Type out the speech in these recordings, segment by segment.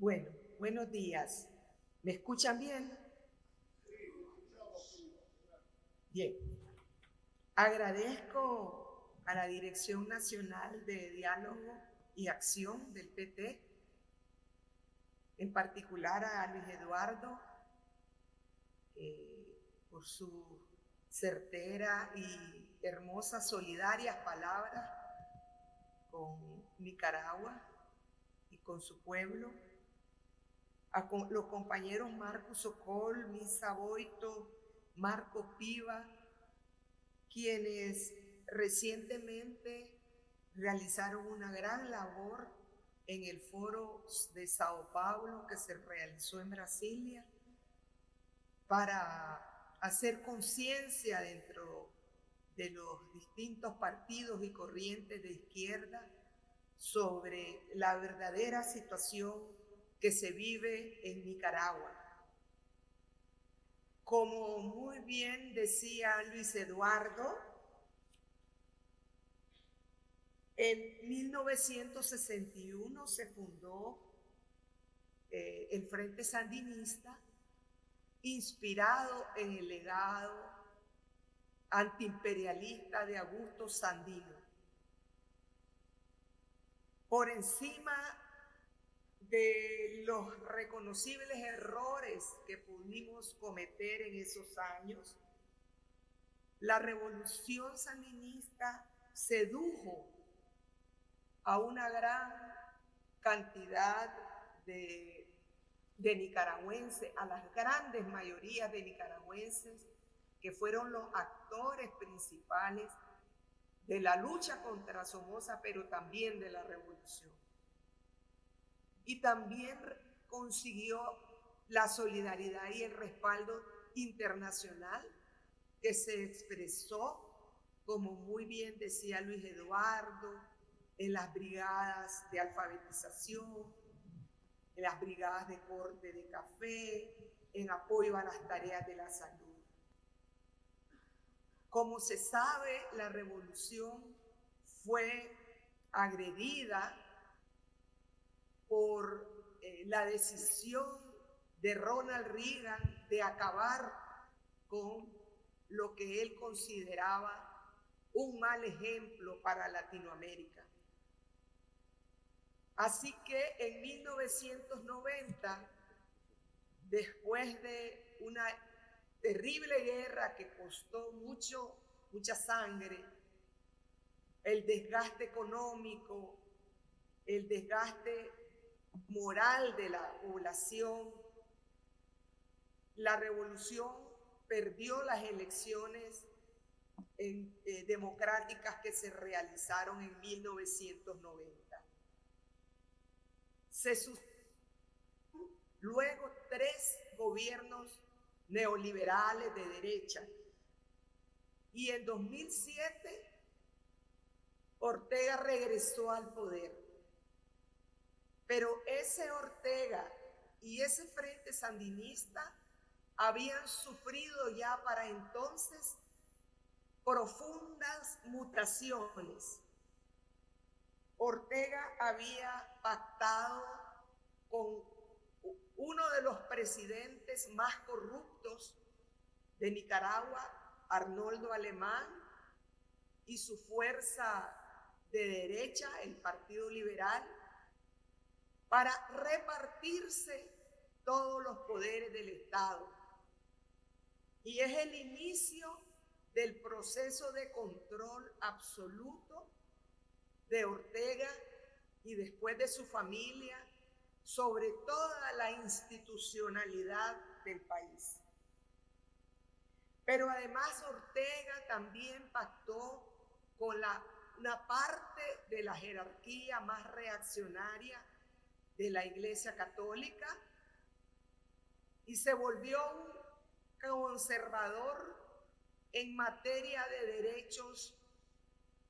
Bueno, buenos días. ¿Me escuchan bien? Bien. Agradezco a la Dirección Nacional de Diálogo y Acción del PT, en particular a Luis Eduardo, por su certera y hermosas, solidarias palabras con Nicaragua y con su pueblo, a los compañeros Marco Socol, Misa Boito, Marco Piva, quienes recientemente realizaron una gran labor en el foro de Sao Paulo que se realizó en Brasilia para hacer conciencia dentro de los distintos partidos y corrientes de izquierda sobre la verdadera situación que se vive en Nicaragua. Como muy bien decía Luis Eduardo, en 1961 se fundó el Frente Sandinista, inspirado en el legado antiimperialista de Augusto Sandino. Por encima de los reconocibles errores que pudimos cometer en esos años, la revolución sandinista sedujo a una gran cantidad de nicaragüenses, a las grandes mayorías de nicaragüenses que fueron los actores principales de la lucha contra Somoza, pero también de la revolución. Y también consiguió la solidaridad y el respaldo internacional que se expresó, como muy bien decía Luis Eduardo, en las brigadas de alfabetización, en las brigadas de corte de café, en apoyo a las tareas de la salud. Como se sabe, la revolución fue agredida por la decisión de Ronald Reagan de acabar con lo que él consideraba un mal ejemplo para Latinoamérica. Así que en 1990, después de una terrible guerra que costó mucha sangre, el desgaste económico, el desgaste moral de la población, la revolución perdió las elecciones democráticas que se realizaron en 1990. Se sucedieron luego 3 gobiernos neoliberales de derecha y en 2007 Ortega regresó al poder. Pero ese Ortega y ese Frente Sandinista habían sufrido ya para entonces profundas mutaciones. Ortega había pactado con uno de los presidentes más corruptos de Nicaragua, Arnoldo Alemán, y su fuerza de derecha, el Partido Liberal, para repartirse todos los poderes del Estado. Y es el inicio del proceso de control absoluto de Ortega y después de su familia sobre toda la institucionalidad del país. Pero además Ortega también pactó con una parte de la jerarquía más reaccionaria de la Iglesia Católica y se volvió un conservador en materia de derechos,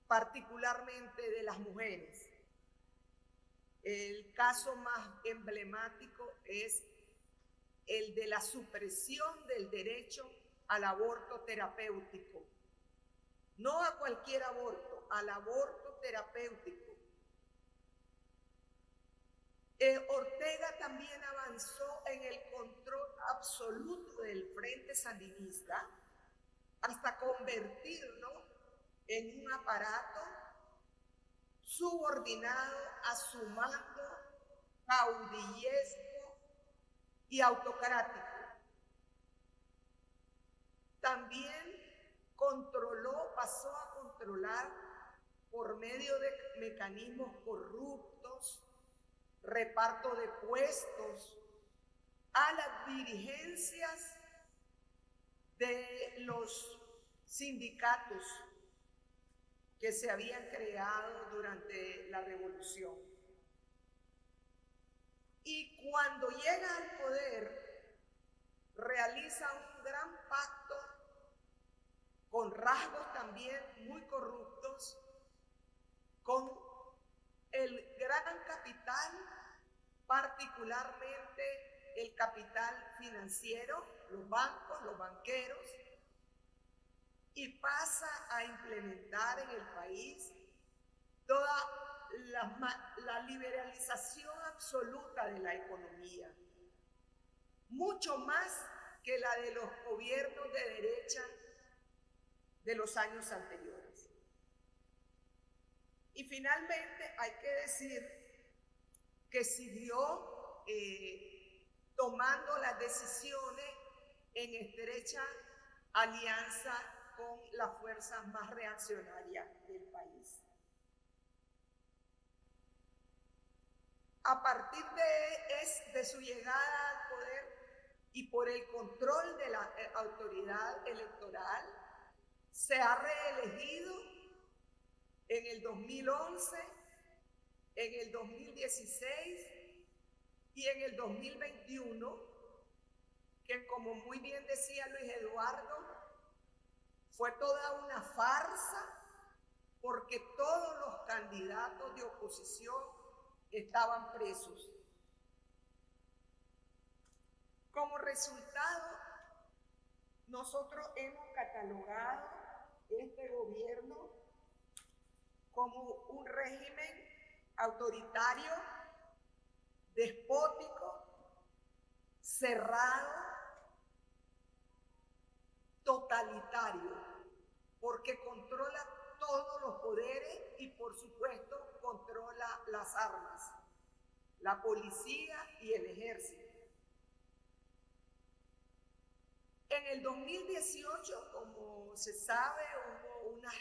particularmente de las mujeres. El caso más emblemático es el de la supresión del derecho al aborto terapéutico. No a cualquier aborto, al aborto terapéutico. Ortega también avanzó en el control absoluto del Frente Sandinista hasta convertirlo en un aparato subordinado a su mando caudillesco y autocrático. También pasó a controlar por medio de mecanismos corruptos, reparto de puestos, a las dirigencias de los sindicatos que se habían creado durante la revolución. Y cuando llega al poder, realiza un gran pacto con rasgos también muy corruptos, con el gran capital, particularmente el capital financiero, los bancos, los banqueros, y pasa a implementar en el país toda la liberalización absoluta de la economía, mucho más que la de los gobiernos de derecha de los años anteriores. Y finalmente hay que decir que siguió tomando las decisiones en estrecha alianza con las fuerzas más reaccionarias del país. A partir de su llegada al poder y por el control de la autoridad electoral, se ha reelegido en el 2011, en el 2016 y en el 2021, que como muy bien decía Luis Eduardo, fue toda una farsa porque todos los candidatos de oposición estaban presos. Como resultado, nosotros hemos catalogado este gobierno como un régimen autoritario, despótico, cerrado, totalitario, porque controla todos los poderes y por supuesto controla las armas, la policía y el ejército. En el 2018, como se sabe, hubo una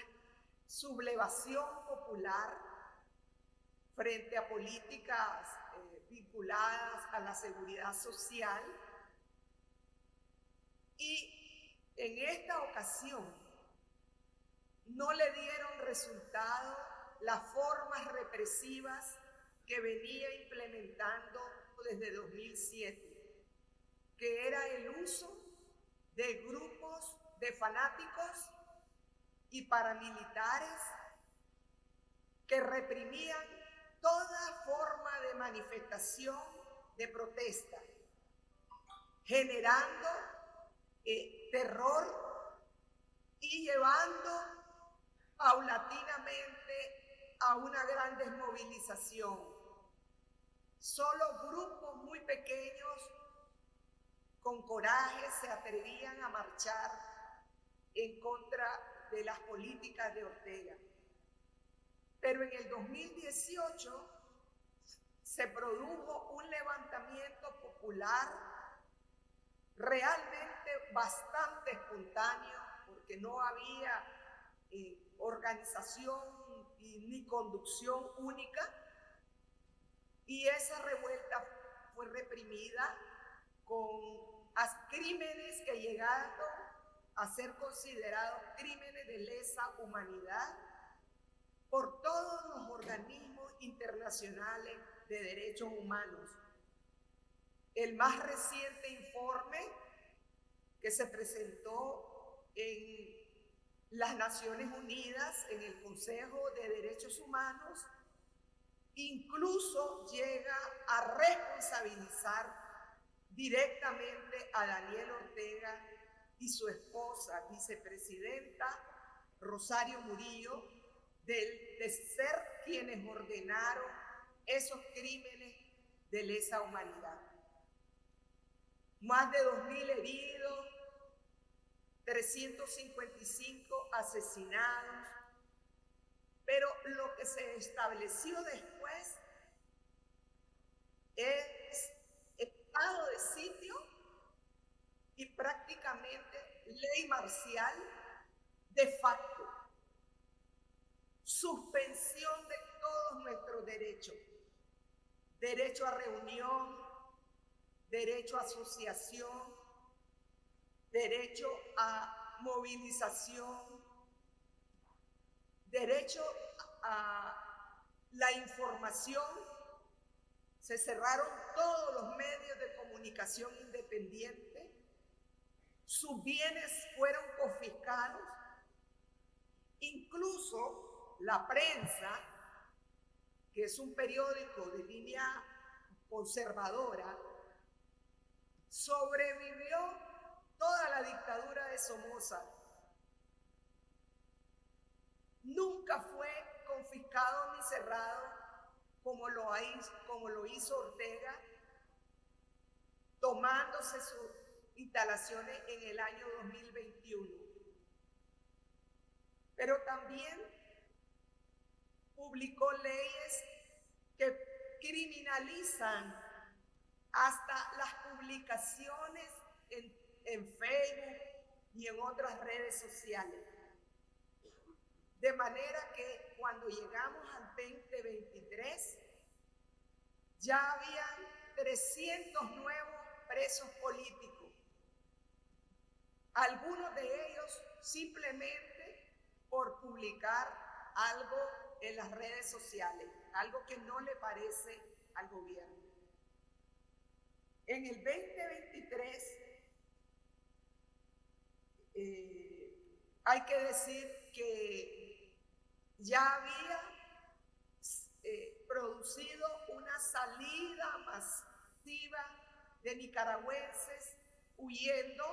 sublevación popular frente a políticas vinculadas a la seguridad social, y en esta ocasión no le dieron resultado las formas represivas que venía implementando desde 2007, que era el uso de grupos de fanáticos y paramilitares que reprimían toda forma de manifestación, de protesta, generando terror y llevando paulatinamente a una gran desmovilización. Solo grupos muy pequeños con coraje se atrevían a marchar en contra de las políticas de Ortega. Pero en el 2018 se produjo un levantamiento popular realmente bastante espontáneo, porque no había organización ni conducción única, y esa revuelta fue reprimida con crímenes que llegaron a ser considerados crímenes de lesa humanidad por todos los organismos internacionales de derechos humanos. El más reciente informe que se presentó en las Naciones Unidas, en el Consejo de Derechos Humanos, incluso llega a responsabilizar directamente a Daniel Ortega y su esposa, vicepresidenta Rosario Murillo, de ser quienes ordenaron esos crímenes de lesa humanidad. Más de 2.000 heridos, 355 asesinados, pero lo que se estableció después es estado de sitio y prácticamente ley marcial de facto, suspensión de todos nuestros derechos, derecho a reunión, derecho a asociación, derecho a movilización, derecho a la información. Se cerraron todos los medios de comunicación independientes, sus bienes fueron confiscados, incluso la prensa, que es un periódico de línea conservadora, sobrevivió toda la dictadura de Somoza. Nunca fue confiscado ni cerrado como lo hizo Ortega, tomándose sus instalaciones en el año 2021. Pero también publicó leyes que criminalizan hasta las publicaciones en Facebook y en otras redes sociales. De manera que cuando llegamos al 2023, ya habían 300 nuevos presos políticos. Algunos de ellos simplemente por publicar algo en las redes sociales, algo que no le parece al gobierno. En el 2023, hay que decir que ya había producido una salida masiva de nicaragüenses huyendo.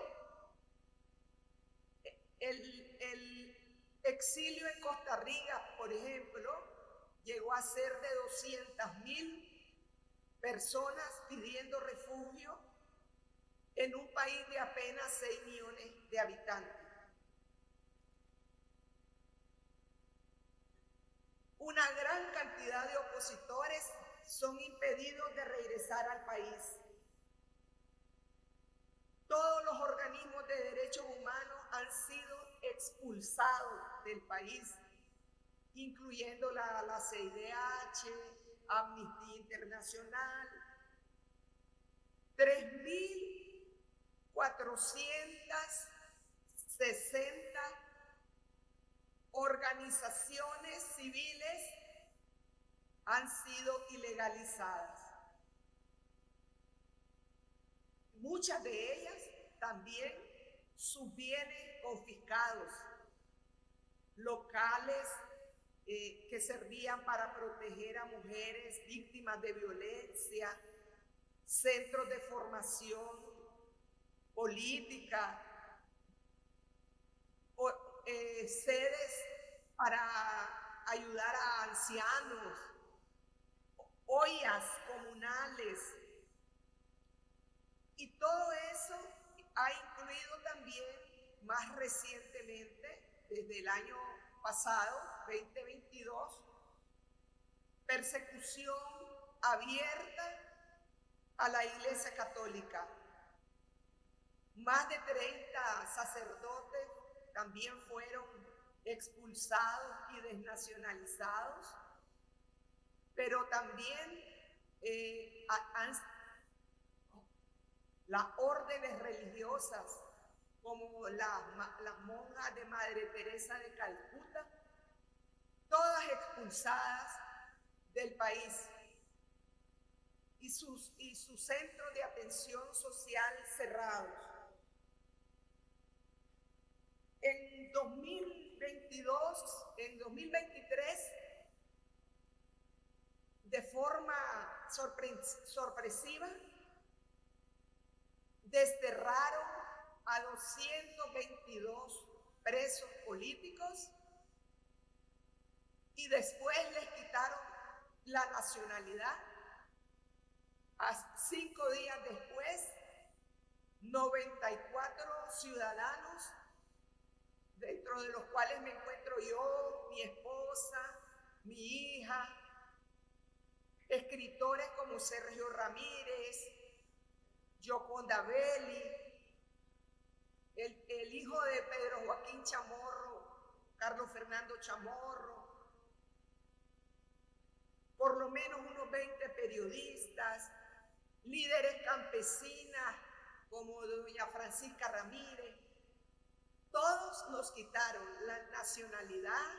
El exilio en Costa Rica, por ejemplo, llegó a ser de 200.000 personas pidiendo refugio en un país de apenas 6 millones de habitantes. Una gran cantidad de opositores son impedidos de regresar al país. Todos los organismos de derechos humanos han sido expulsados del país, incluyendo la CIDH, Amnistía Internacional. 3.460 organizaciones civiles han sido ilegalizadas. Muchas de ellas también sus bienes confiscados, locales que servían para proteger a mujeres víctimas de violencia, centros de formación política, sedes para ayudar a ancianos, ollas comunales. Y todo eso ha incluido también más recientemente, desde el año pasado, 2022, persecución abierta a la Iglesia Católica. Más de 30 sacerdotes también fueron expulsados y desnacionalizados, pero también las órdenes religiosas, como las monjas de Madre Teresa de Calcuta, todas expulsadas del país, y sus centros de atención social cerrados. En 2022, en 2023, de forma sorpresiva, desterraron a 222 presos políticos y después les quitaron la nacionalidad 5 días después, 94 ciudadanos, dentro de los cuales me encuentro yo, mi esposa, mi hija, escritores como Sergio Ramírez, Gioconda Belli, el hijo de Pedro Joaquín Chamorro, Carlos Fernando Chamorro, por lo menos unos 20 periodistas, líderes campesinas como doña Francisca Ramírez. Todos nos quitaron la nacionalidad,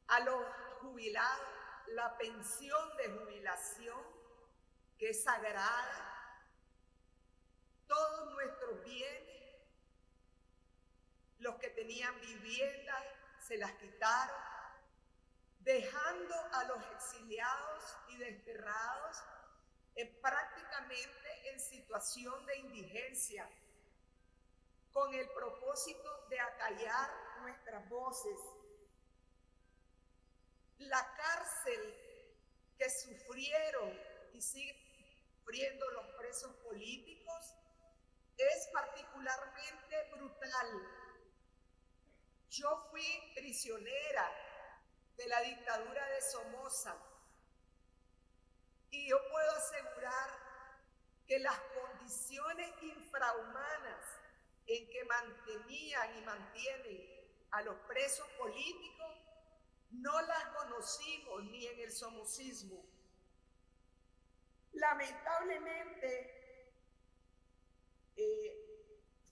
a los jubilados, la pensión de jubilación, que es sagrada, todos nuestros bienes, los que tenían viviendas, se las quitaron, dejando a los exiliados y desterrados prácticamente en situación de indigencia, con el propósito de acallar nuestras voces. La cárcel que sufrieron y siguen sufriendo los presos políticos es particularmente brutal. Yo fui prisionera de la dictadura de Somoza y yo puedo asegurar que las condiciones infrahumanas en que mantenían y mantienen a los presos políticos no las conocimos ni en el somocismo. Lamentablemente,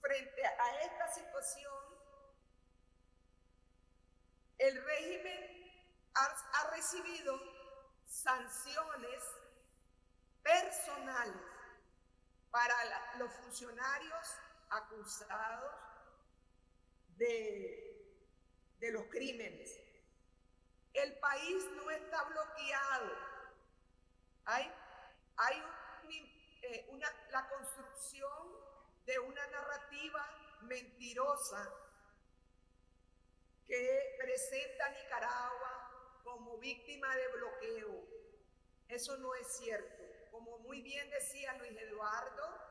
frente a esta situación, el régimen ha recibido sanciones personales para los funcionarios acusados de los crímenes. El país no está bloqueado. Hay la construcción de una narrativa mentirosa que presenta a Nicaragua como víctima de bloqueo. Eso no es cierto. Como muy bien decía Luis Eduardo,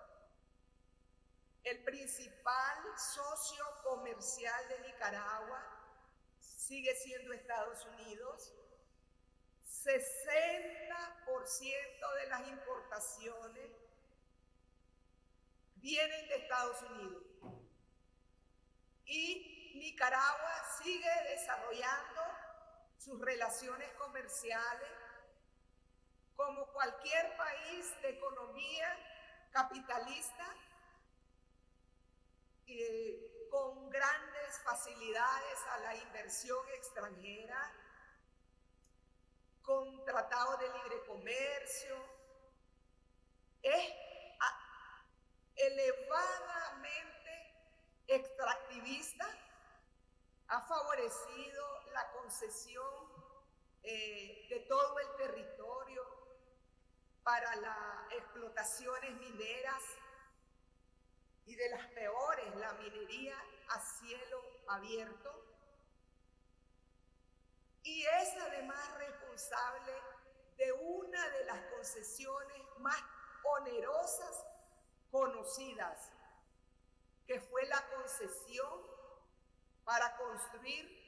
el principal socio comercial de Nicaragua sigue siendo Estados Unidos. 60% de las importaciones vienen de Estados Unidos. Y Nicaragua sigue desarrollando sus relaciones comerciales como cualquier país de economía capitalista, con grandes facilidades a la inversión extranjera, con tratados de libre comercio. Es elevadamente extractivista, ha favorecido la concesión de todo el territorio para las explotaciones mineras y de las peores, la minería a cielo abierto. Y es además responsable de una de las concesiones más onerosas conocidas, que fue la concesión para construir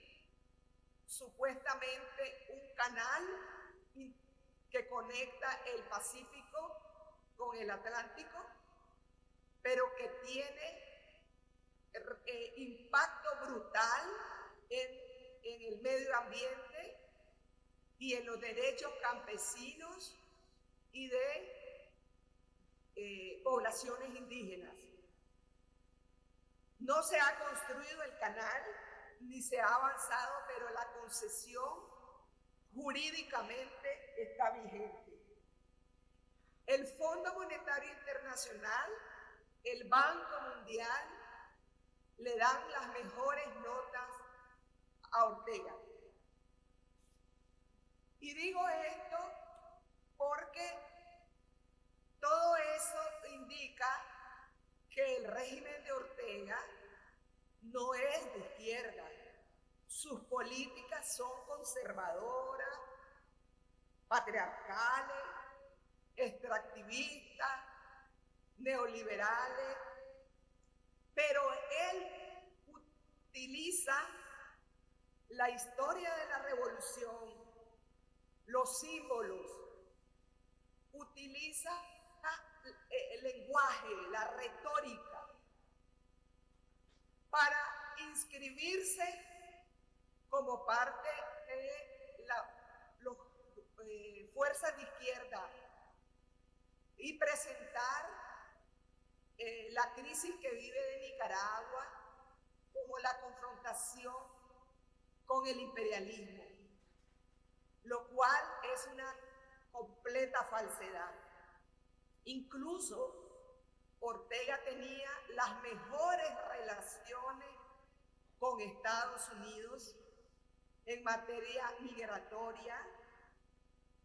supuestamente un canal que conecta el Pacífico con el Atlántico, pero que tiene impacto brutal en el medio ambiente y en los derechos campesinos y de poblaciones indígenas. No se ha construido el canal ni se ha avanzado, pero la concesión jurídicamente está vigente. El Fondo Monetario Internacional, el Banco Mundial, le dan las mejores notas a Ortega. Y digo esto porque todo eso indica que el régimen de Ortega no es de izquierda. Sus políticas son conservadoras, patriarcales, extractivistas, neoliberales, pero él utiliza la historia de la revolución, los símbolos, utiliza el lenguaje, la retórica, para inscribirse como parte de las fuerzas de izquierda y presentar la crisis que vive de Nicaragua como la confrontación con el imperialismo, lo cual es una completa falsedad. Incluso Ortega tenía las mejores relaciones con Estados Unidos en materia migratoria,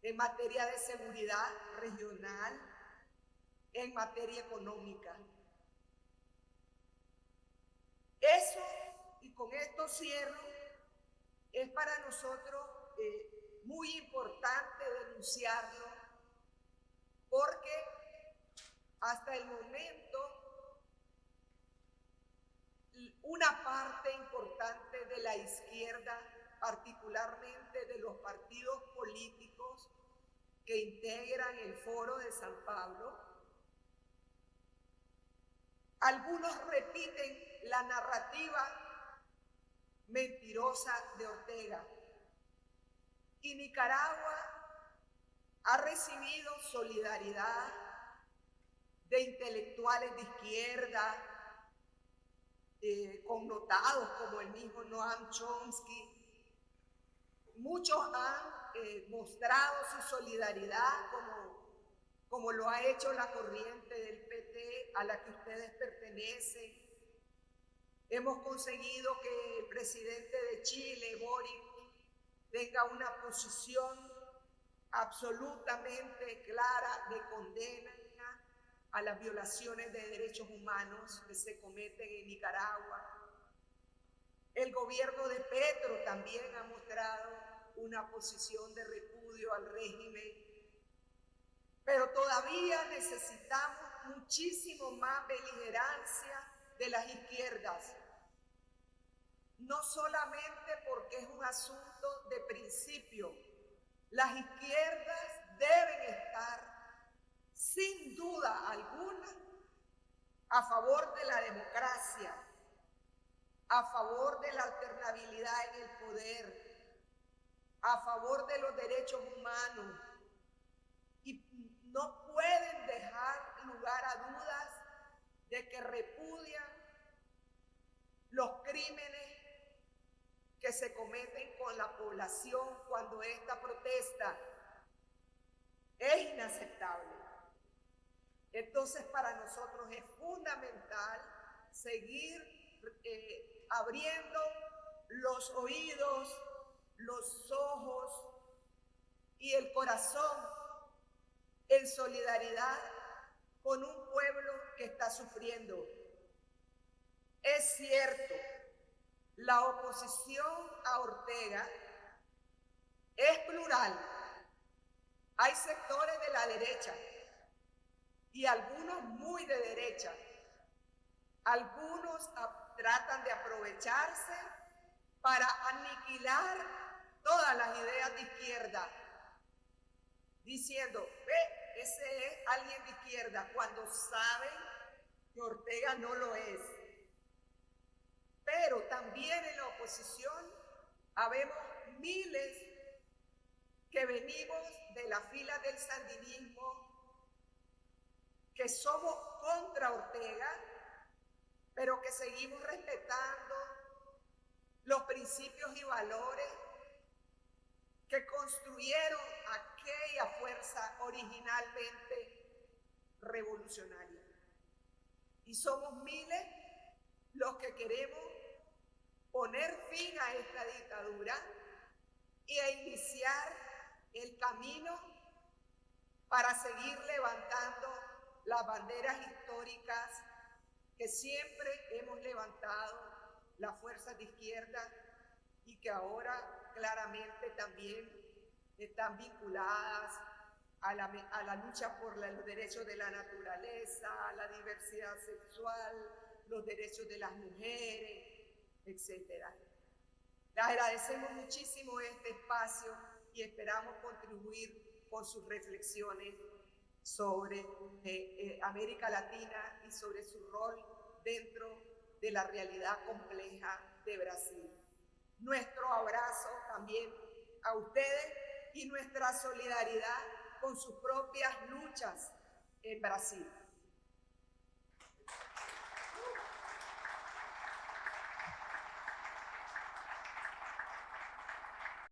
en materia de seguridad regional, en materia económica. Eso, y con esto cierro, es para nosotros muy importante denunciarlo, porque hasta el momento una parte importante de la izquierda, particularmente de los partidos políticos que integran el Foro de San Pablo, algunos repiten la narrativa mentirosa de Ortega. Y Nicaragua ha recibido solidaridad de intelectuales de izquierda, connotados como el mismo Noam Chomsky. Muchos han mostrado su solidaridad como lo ha hecho la corriente del PT a la que ustedes pertenecen. Hemos conseguido que el presidente de Chile, Boric, tenga una posición absolutamente clara de condena a las violaciones de derechos humanos que se cometen en Nicaragua. El gobierno de Petro también ha mostrado una posición de repudio al régimen, pero todavía necesitamos muchísimo más beligerancia de las izquierdas, no solamente porque es un asunto de principio. Las izquierdas deben estar, sin duda alguna, a favor de la democracia, a favor de la alternabilidad en el poder, a favor de los derechos humanos, y no pueden dejar lugar a dudas de que repudian los crímenes que se cometen con la población cuando esta protesta. Es inaceptable. Entonces, para nosotros es fundamental seguir abriendo los oídos, los ojos y el corazón en solidaridad con un pueblo que está sufriendo. Es cierto, la oposición a Ortega es plural. Hay sectores de la derecha y algunos muy de derecha. Algunos tratan de aprovecharse para aniquilar todas las ideas de izquierda, diciendo, ve, ese es alguien de izquierda, cuando saben que Ortega no lo es. Pero también en la oposición habemos miles que venimos de la fila del sandinismo, que somos contra Ortega, pero que seguimos respetando los principios y valores que construyeron aquella fuerza originalmente revolucionaria. Y somos miles los que queremos poner fin a esta dictadura y a iniciar el camino para seguir levantando las banderas históricas que siempre hemos levantado las fuerzas de izquierda y que ahora claramente también están vinculadas a la lucha por los derechos de la naturaleza, la diversidad sexual, los derechos de las mujeres, etc. Les agradecemos muchísimo este espacio y esperamos contribuir con sus reflexiones sobre América Latina y sobre su rol dentro de la realidad compleja de Brasil. Nuestro abrazo también a ustedes y nuestra solidaridad con sus propias luchas en Brasil.